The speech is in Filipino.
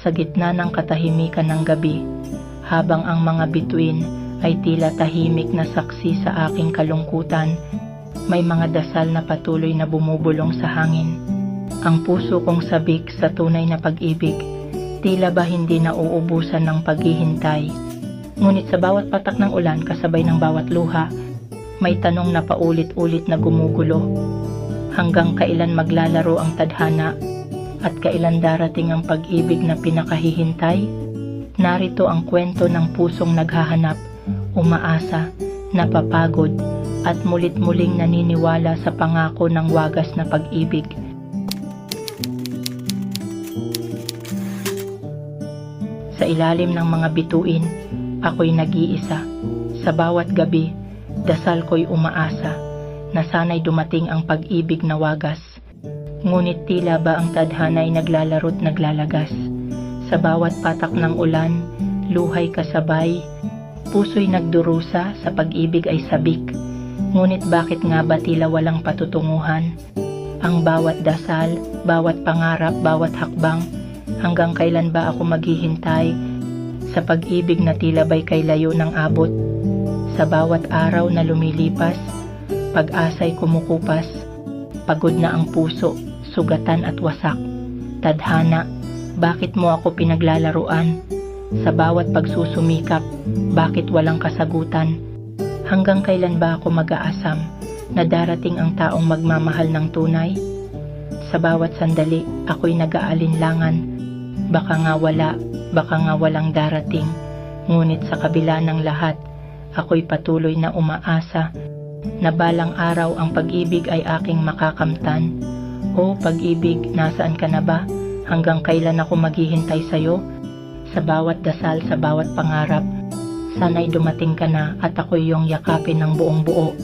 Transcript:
sa gitna ng katahimikan ng gabi, habang ang mga bituin ay tila tahimik na saksi sa aking kalungkutan, may mga dasal na patuloy na bumubulong sa hangin. Ang puso kong sabik sa tunay na pag-ibig, tila ba hindi nauubusan ng paghihintay. Ngunit sa bawat patak ng ulan kasabay ng bawat luha, may tanong na paulit-ulit na gumugulo. Hanggang kailan maglalaro ang tadhana at kailan darating ang pag-ibig na pinakahihintay? Narito ang kwento ng pusong naghahanap, umaasa, napapagod, at mulit-muling naniniwala sa pangako ng wagas na pag-ibig. Sa ilalim ng mga bituin, ako'y nag-iisa. Sa bawat gabi, dasal ko'y umaasa na sana'y dumating ang pag-ibig na wagas. Ngunit tila ba ang tadhana'y naglalaro't naglalagas. Sa bawat patak ng ulan, luhay kasabay, puso'y nagdurusa, sa pag-ibig ay sabik. Ngunit bakit nga ba tila walang patutunguhan? Ang bawat dasal, bawat pangarap, bawat hakbang, hanggang kailan ba ako maghihintay sa pag-ibig na tila ba'y kay layo ng abot? Sa bawat araw na lumilipas, pag-asa'y kumukupas, pagod na ang puso, sugatan at wasak. Tadhana, bakit mo ako pinaglalaruan? Sa bawat pagsusumikap, bakit walang kasagutan? Hanggang kailan ba ako mag-aasam na darating ang taong magmamahal ng tunay? Sa bawat sandali, ako'y nag-aalinlangan. Baka nga wala, baka nga walang darating. Ngunit sa kabila ng lahat, ako'y patuloy na umaasa na balang araw ang pag-ibig ay aking makakamtan. O pag-ibig, nasaan ka na ba? Hanggang kailan ako maghihintay sa'yo? Sa bawat dasal, sa bawat pangarap, sana'y dumating ka na at ako'y iyong yakapin ng buong buo.